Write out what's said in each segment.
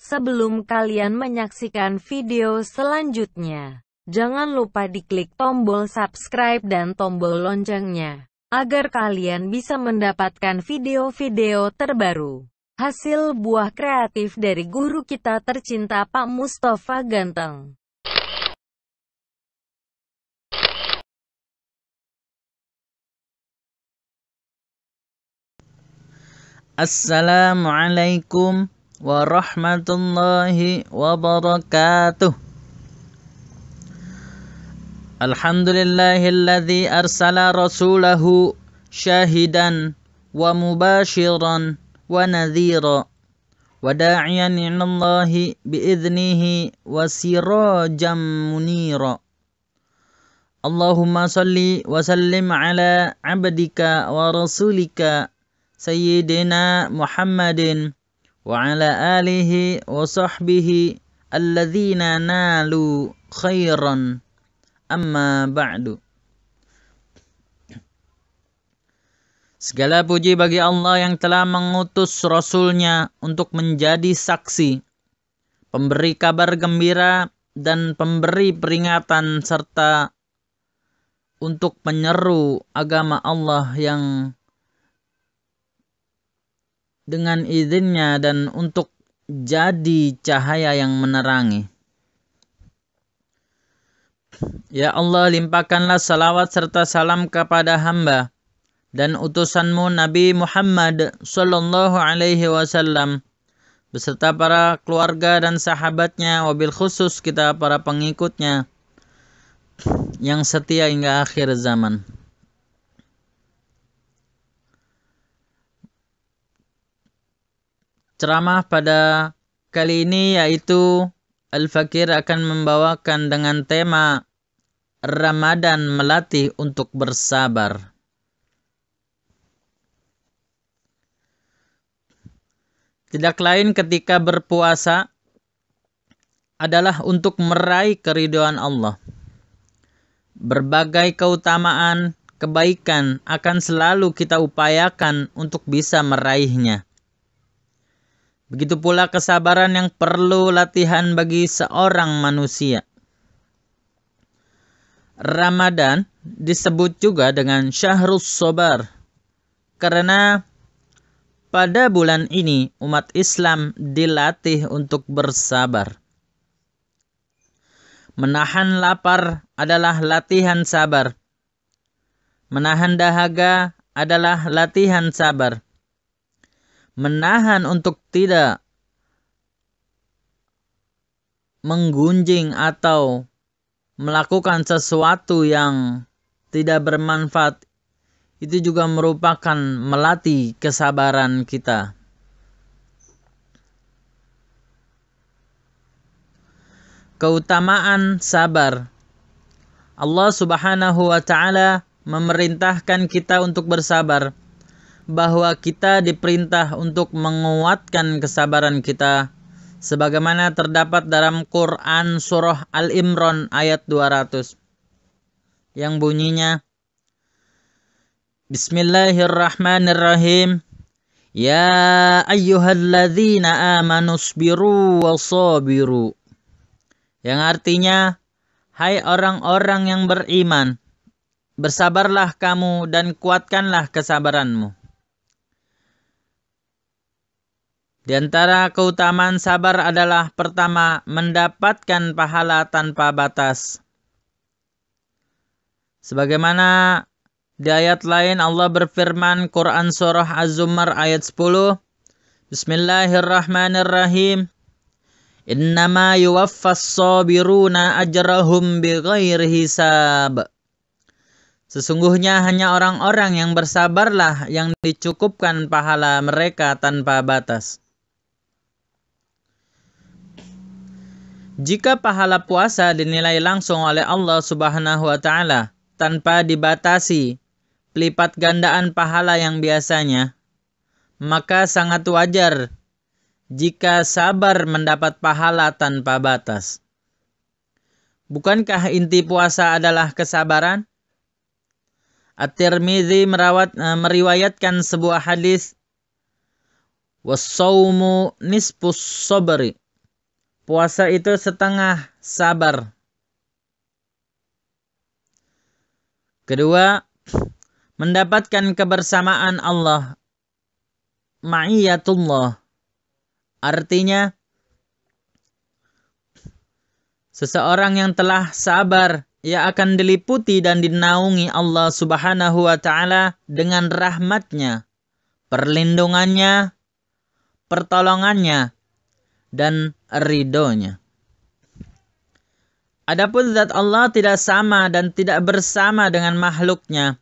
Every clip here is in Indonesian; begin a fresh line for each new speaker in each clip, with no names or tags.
Sebelum kalian menyaksikan video selanjutnya, jangan lupa diklik tombol subscribe dan tombol loncengnya, agar kalian bisa mendapatkan video-video terbaru. Hasil buah kreatif dari guru kita tercinta Pak Mustafa Ganteng.
Assalamualaikum warahmatullahi wabarakatuh. Alhamdulillahilladzi arsala rasulahu syahidan wa mubashiran wa nadhira wa da'iyan ilallahi bi'idhnihi wa sirajan munira. Allahumma salli wa sallim ala abdika wa rasulika Sayyidina Muhammadin wa ala alihi wa sahbihi alladzina nalu khairan, amma ba'du. Segala puji bagi Allah yang telah mengutus Rasulnya untuk menjadi saksi, pemberi kabar gembira dan pemberi peringatan, serta untuk menyeru agama Allah yang dengan izinnya dan untuk jadi cahaya yang menerangi. Ya Allah, limpahkanlah salawat serta salam kepada hamba dan utusanmu Nabi Muhammad sallallahu alaihi wasallam beserta para keluarga dan sahabatnya, wabil khusus kita para pengikutnya yang setia hingga akhir zaman. Ceramah pada kali ini yaitu Al-Fakir akan membawakan dengan tema Ramadan melatih untuk bersabar. Tidak lain ketika berpuasa adalah untuk meraih keridhaan Allah. Berbagai keutamaan, kebaikan akan selalu kita upayakan untuk bisa meraihnya. Begitu pula kesabaran yang perlu latihan bagi seorang manusia. Ramadan disebut juga dengan Syahrus Sabar karena pada bulan ini umat Islam dilatih untuk bersabar. Menahan lapar adalah latihan sabar. Menahan dahaga adalah latihan sabar. Menahan untuk tidak menggunjing atau melakukan sesuatu yang tidak bermanfaat, itu juga merupakan melatih kesabaran kita. Keutamaan sabar. Allah Subhanahu wa ta'ala memerintahkan kita untuk bersabar, bahwa kita diperintah untuk menguatkan kesabaran kita sebagaimana terdapat dalam Quran surah Al-Imran ayat 200 yang bunyinya, Bismillahirrahmanirrahim, Ya ayyuhalladzina amanu sabiru wa sabiru, yang artinya, hai orang-orang yang beriman, bersabarlah kamu dan kuatkanlah kesabaranmu. Di antara keutamaan sabar adalah pertama, mendapatkan pahala tanpa batas. Sebagaimana di ayat lain Allah berfirman, Quran surah Az-Zumar ayat 10, Bismillahirrahmanirrahim, Innama yuwaffas sabiruna ajrahum bighairi hisab. Sesungguhnya hanya orang-orang yang bersabarlah yang dicukupkan pahala mereka tanpa batas. Jika pahala puasa dinilai langsung oleh Allah Subhanahu wa ta'ala tanpa dibatasi pelipat gandaan pahala yang biasanya, maka sangat wajar jika sabar mendapat pahala tanpa batas. Bukankah inti puasa adalah kesabaran? At-Tirmidzi meriwayatkan sebuah hadis, was-shaumu nisfus sabri, puasa itu setengah sabar. Kedua, mendapatkan kebersamaan Allah. Ma'iyatullah. Artinya, seseorang yang telah sabar, ia akan diliputi dan dinaungi Allah Subhanahu wa Ta'ala dengan rahmatnya, perlindungannya, pertolongannya, dan ridhonya. Adapun zat Allah tidak sama dan tidak bersama dengan makhluknya.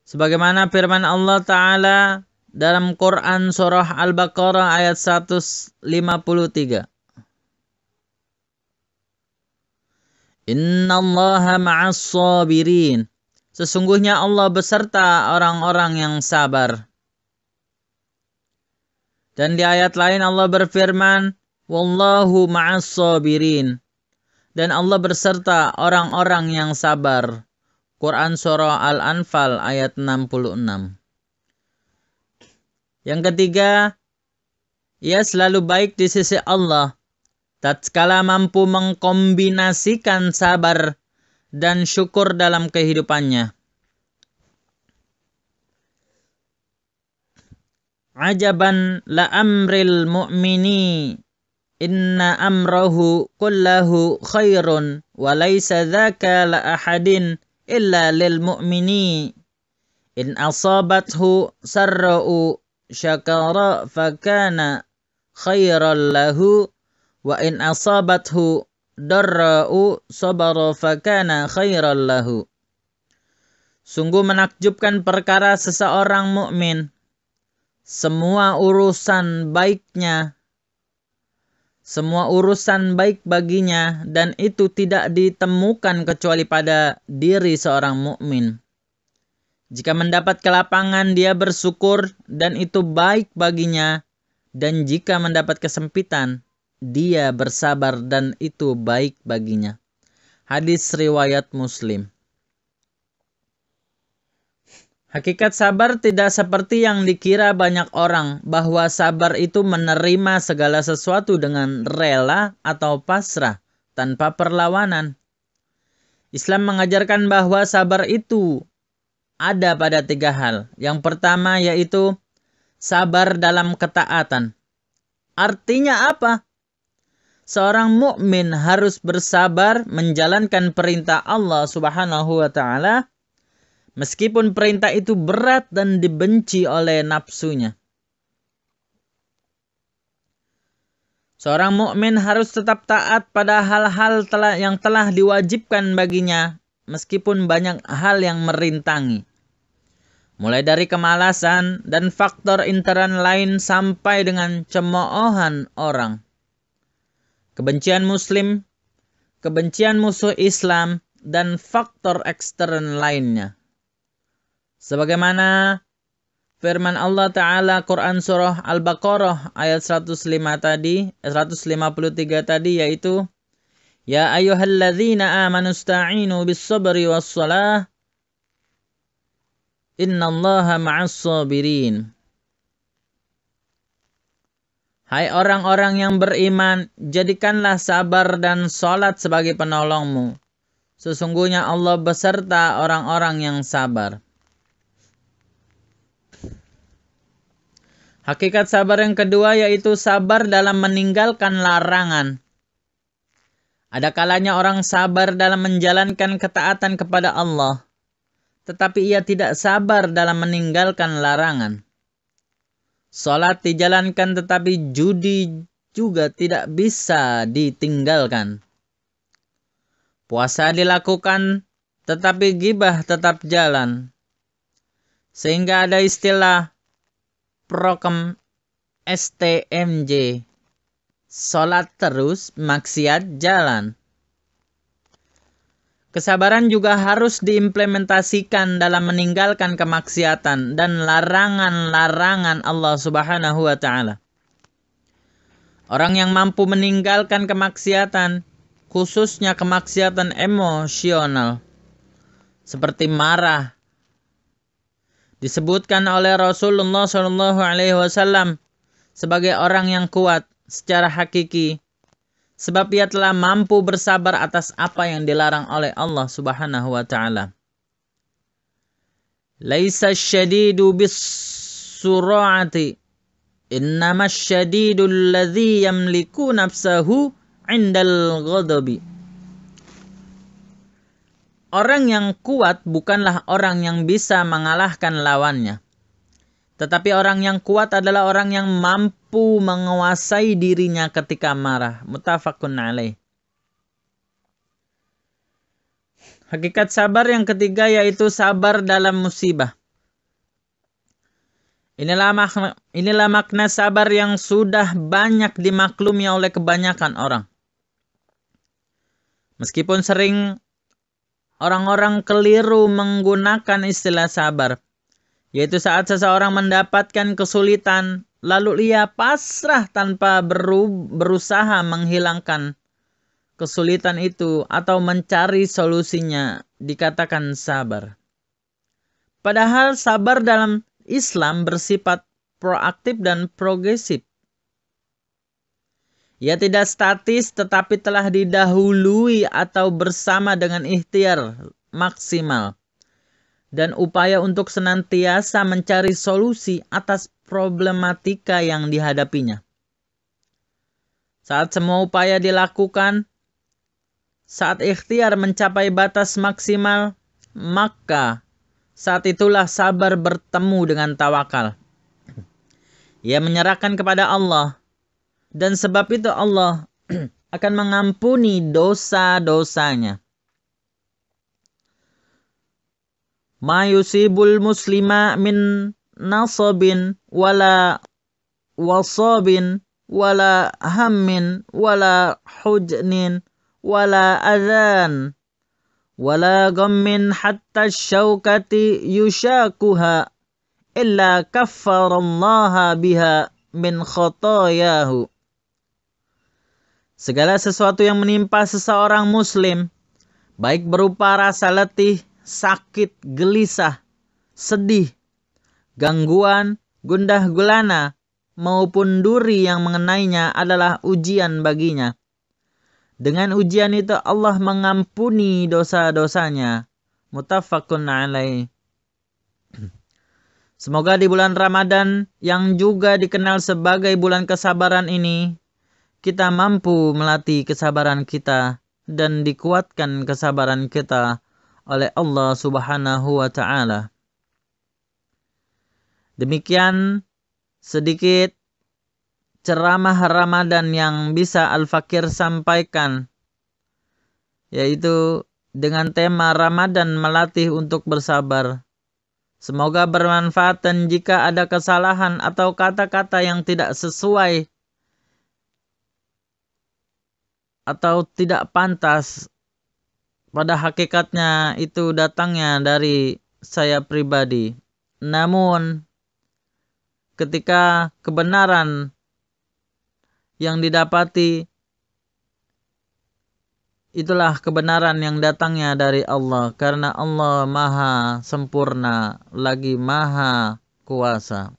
Sebagaimana firman Allah Ta'ala dalam Quran surah Al-Baqarah ayat 153. Inna Allaha ma'as sabirin. Sesungguhnya Allah beserta orang-orang yang sabar. Dan di ayat lain Allah berfirman, Wallahu ma'as sabirin. Dan Allah berserta orang-orang yang sabar. Quran surah Al-Anfal ayat 66. Yang ketiga, ia selalu baik di sisi Allah. Tatkala mampu mengkombinasikan sabar dan syukur dalam kehidupannya. Ajaban la amril mu'mini. Inna amrahu kullahu khairun wa laysa dhaka la ahadin illa lil mu'mini. In asabathu sarra'u syakara fakana khairan lahu wa in asabathu darra'u sabara fakana khairan lahu. Sungguh menakjubkan perkara seseorang mukmin. Semua urusan baik baginya dan itu tidak ditemukan kecuali pada diri seorang mukmin. Jika mendapat kelapangan dia bersyukur dan itu baik baginya, dan jika mendapat kesempitan dia bersabar dan itu baik baginya. Hadis riwayat Muslim. Hakikat sabar tidak seperti yang dikira banyak orang, bahwa sabar itu menerima segala sesuatu dengan rela atau pasrah, tanpa perlawanan. Islam mengajarkan bahwa sabar itu ada pada 3 hal. Yang pertama yaitu sabar dalam ketaatan. Artinya apa? Seorang mukmin harus bersabar menjalankan perintah Allah Subhanahu wa Ta'ala, meskipun perintah itu berat dan dibenci oleh nafsunya. Seorang mukmin harus tetap taat pada hal-hal yang telah diwajibkan baginya, meskipun banyak hal yang merintangi. Mulai dari kemalasan dan faktor intern lain sampai dengan cemoohan orang. Kebencian muslim, kebencian musuh Islam, dan faktor ekstern lainnya. Sebagaimana firman Allah Ta'ala Quran surah Al-Baqarah ayat 153 tadi, yaitu Ya ayyuhalladzina amanu sta'inu bis-sabri was-salah innallaha ma'as sabirin. Hai orang-orang yang beriman, jadikanlah sabar dan salat sebagai penolongmu. Sesungguhnya Allah beserta orang-orang yang sabar. Hakikat sabar yang kedua yaitu sabar dalam meninggalkan larangan. Ada kalanya orang sabar dalam menjalankan ketaatan kepada Allah, tetapi ia tidak sabar dalam meninggalkan larangan. Salat dijalankan tetapi judi juga tidak bisa ditinggalkan. Puasa dilakukan tetapi ghibah tetap jalan. Sehingga ada istilah prokem STMJ. Salat terus, maksiat jalan. Kesabaran juga harus diimplementasikan dalam meninggalkan kemaksiatan dan larangan-larangan Allah Subhanahu wa Ta'ala. Orang yang mampu meninggalkan kemaksiatan, khususnya kemaksiatan emosional, seperti marah, disebutkan oleh Rasulullah SAW sebagai orang yang kuat, secara hakiki, sebab ia telah mampu bersabar atas apa yang dilarang oleh Allah Subhanahu wa taala. Laisa syadidu bis sur'ati, innama syadidu alladhi yamliku nafsahu 'indal ghadabi. Orang yang kuat bukanlah orang yang bisa mengalahkan lawannya. Tetapi orang yang kuat adalah orang yang mampu menguasai dirinya ketika marah. Muttafaqun alaih. Hakikat sabar yang ketiga yaitu sabar dalam musibah. Inilah makna sabar yang sudah banyak dimaklumi oleh kebanyakan orang. Meskipun sering orang-orang keliru menggunakan istilah sabar, yaitu saat seseorang mendapatkan kesulitan, lalu ia pasrah tanpa berusaha menghilangkan kesulitan itu atau mencari solusinya, dikatakan sabar. Padahal sabar dalam Islam bersifat proaktif dan progresif. Ia tidak statis tetapi telah didahului atau bersama dengan ikhtiar maksimal dan upaya untuk senantiasa mencari solusi atas problematika yang dihadapinya. Saat semua upaya dilakukan, saat ikhtiar mencapai batas maksimal, maka saat itulah sabar bertemu dengan tawakal. Ia menyerahkan kepada Allah, dan sebab itu Allah akan mengampuni dosa-dosanya. Ma yusibul muslima min nasabin wala wasabin wala hammin wala hujnin wala adhan wala ghammin hatta syaukati yushakuha illa kaffarallaha biha min khotoyahu. Segala sesuatu yang menimpa seseorang muslim, baik berupa rasa letih, sakit, gelisah, sedih, gangguan, gundah gulana, maupun duri yang mengenainya adalah ujian baginya. Dengan ujian itu Allah mengampuni dosa-dosanya. Muttafaqun alaih. Semoga di bulan Ramadan yang juga dikenal sebagai bulan kesabaran ini, kita mampu melatih kesabaran kita dan dikuatkan kesabaran kita oleh Allah Subhanahu wa taala. Demikian sedikit ceramah Ramadan yang bisa Al-Fakir sampaikan, yaitu dengan tema Ramadan melatih untuk bersabar. Semoga bermanfaat, dan jika ada kesalahan atau kata-kata yang tidak sesuai atau tidak pantas, pada hakikatnya itu datangnya dari saya pribadi. Namun ketika kebenaran yang didapati, itulah kebenaran yang datangnya dari Allah, karena Allah maha sempurna lagi maha kuasa.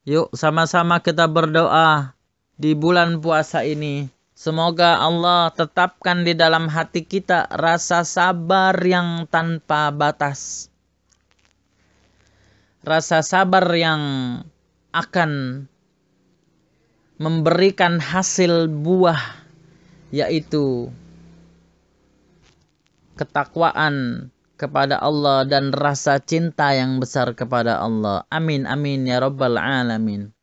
Yuk sama-sama kita berdoa di bulan puasa ini. Semoga Allah tetapkan di dalam hati kita rasa sabar yang tanpa batas. Rasa sabar yang akan memberikan hasil buah, yaitu ketakwaan kepada Allah dan rasa cinta yang besar kepada Allah. Amin amin ya rabbal alamin.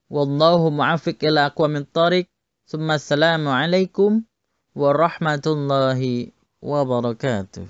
Wallahu mu'afiq ila aqwamit thariq. Assalamu alaikum warahmatullahi wabarakatuh.